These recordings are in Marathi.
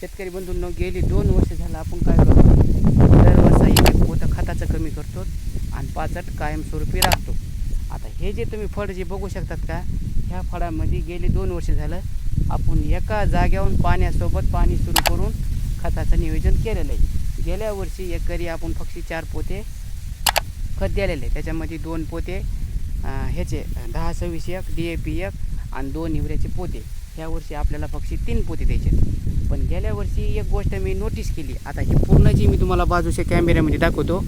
शेतकरी बंधूंनो, गेली 2 वर्ष झालं आपण काय करतो, दरवर्षी एक पोतं खताचं कमी करतो आणि पाचट कायमस्वरूपी राखतो. आता हे जे तुम्ही फळ जे बघू शकतात का, ह्या फळामध्ये गेली 2 वर्ष झालं आपण एका जाग्यावरून पाण्यासोबत पाणी सुरू करून खताचं नियोजन केलेलं आहे. गेल्या वर्षी एकरी आपण फक्त 4 पोते खत दिलेले आहे. त्याच्यामध्ये 2 पोते ह्याचे 10-26 एक DAP एक आणि 2 युरियाचे पोते. ह्या वर्षी आपल्याला फक्त 3 पोते द्यायचे. पण गेल्या वर्षी एक गोष्ट मी नोटीस केली. आता ही पूर्ण जी मी तुम्हाला बाजूच्या कॅमेऱ्यामध्ये दाखवतो,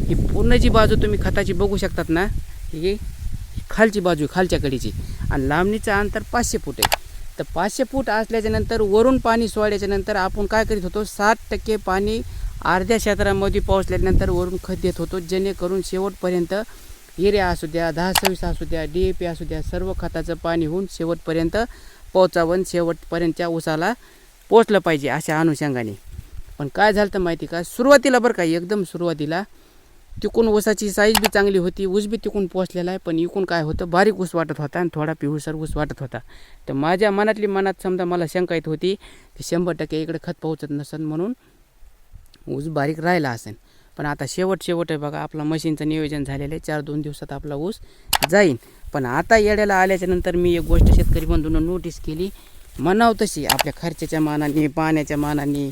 ही पूर्ण जी बाजू तुम्ही खताची बघू शकतात ना, ही खालची बाजू खालच्या कडीची आणि लांबणीचं अंतर 500 फूट आहे. तर 500 फूट असल्याच्यानंतर वरून पाणी सोडल्याच्यानंतर आपण काय करीत होतो, 60% पाणी अर्ध्या क्षेत्रामध्ये पोहोचल्यानंतर वरून खत देत होतो, जेणेकरून शेवटपर्यंत युरिया असू द्या, 10-26 असू द्या, DAP असू द्या, सर्व खताचं पाणी होऊन शेवटपर्यंत पोचावून शेवटपर्यंतच्या ऊसाला पोचलं पाहिजे अशा अनुषंगाने. पण काय झालं तर माहिती का, सुरुवातीला बरं का, एकदम सुरुवातीला तिकून ऊसाची साईज बी चांगली होती, ऊस बी तिकून पोचलेला आहे, पण इकून काय होतं, बारीक ऊस वाटत होता आणि थोडा पिवळसर ऊस वाटत होता. तर माझ्या मनात समजा मला शंका येत होती की 100% इकडे खत पोहोचत नसेल म्हणून ऊस बारीक राहिला असेल. पण आता शेवट आहे बघा, आपला मशीनचं नियोजन झालेलं आहे, 4-2 दिवसात आपला ऊस जाईन. पण आता येड्याला आल्याच्यानंतर मी एक गोष्ट शेतकरी बंधूंना नोटीस केली, म्हणावं तशी आपल्या खर्चाच्या मानाने, पाण्याच्या मानाने,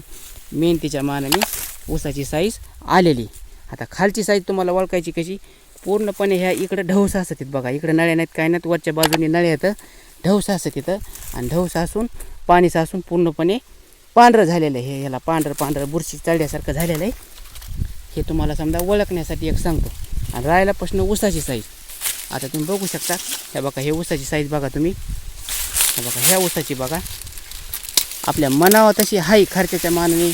मेहनतीच्या मानाने ऊसाची साईज आलेली. आता खालची साईज तुम्हाला ओळखायची कशी, पूर्णपणे ह्या इकडं ढवसा असत आहेत बघा, इकडं नळ्या नाहीत काय नाहीत, वरच्या बाजूने नळ्या आहेत, ढवसा असत तिथं आणि ढवसा असून पाणी साचून पूर्णपणे पांढरं झालेलं आहे. ह्याला पांढरं बुरशी चढल्यासारखं झालेलं आहे. हे तुम्हाला समजा ओळखण्यासाठी एक सांगतो. आणि राहायला प्रश्न ऊसाची साईज. आता तुम्ही बघू शकता, हे बघा, हे ऊसाची साईज बघा तुम्ही, हे बघा, ह्या ऊसाची बघा, आपल्या मनावर तशी हाई खर्चाच्या मानाने,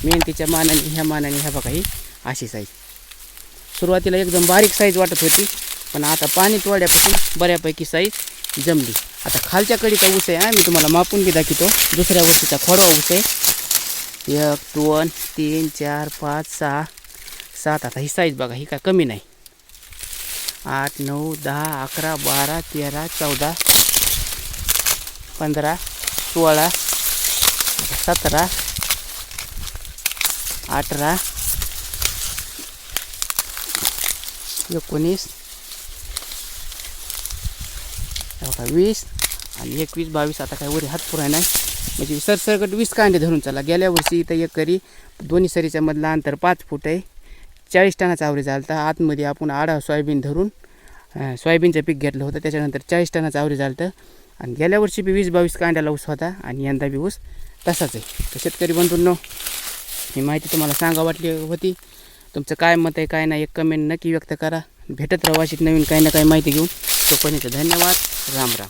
मेहनतीच्या मानाने, ह्या मानाने, ह्या बघा, ही अशी साईज. सुरुवातीला एकदम बारीक साईज वाटत होती, पण आता पाणी तोड्यापासून बऱ्यापैकी साईज जमली. आता खालच्या कडीचा ऊस आहे, मी तुम्हाला मापून बी दाखवतो. दुसऱ्या वर्षीचा खोडवा ऊस आहे. 1, 2, 3, 4, 5, 6, 7. आता ही साईज बघा, ही काय कमी नाही. 8, 9, 10, 11, 12, 13, 14, 15, 16, 17, 18, 19, 20 आणि 21, 22. आता काय वरी हात पुराय नाही, म्हणजे सरसकट 20 कांडे धरून चला. गेल्या वर्षी इथं एकरी दोन्ही सरीच्या मधला अंतर 5 फूट आहे. 40 टनाचा ॲव्हरेज आला होता. आतमध्ये आपण आडा सोयाबीन धरून सोयाबीनचं पीक घेतलं होतं, त्याच्यानंतर 40 टनाचा ॲव्हरेज आलं होतं. आणि गेल्या वर्षी बी 20-22 कांड्याला ऊस होता आणि यंदा बी ऊस तसाच आहे. तर शेतकरी बंधूंनो, ही माहिती तुम्हाला सांगा वाटली होती. तुमचं काय मत आहे काय नाही, एक कमेंट नक्की व्यक्त करा. भेटत राहू अशीच नवीन काही ना काही माहिती घेऊन. तोपर्यंत धन्यवाद. राम राम.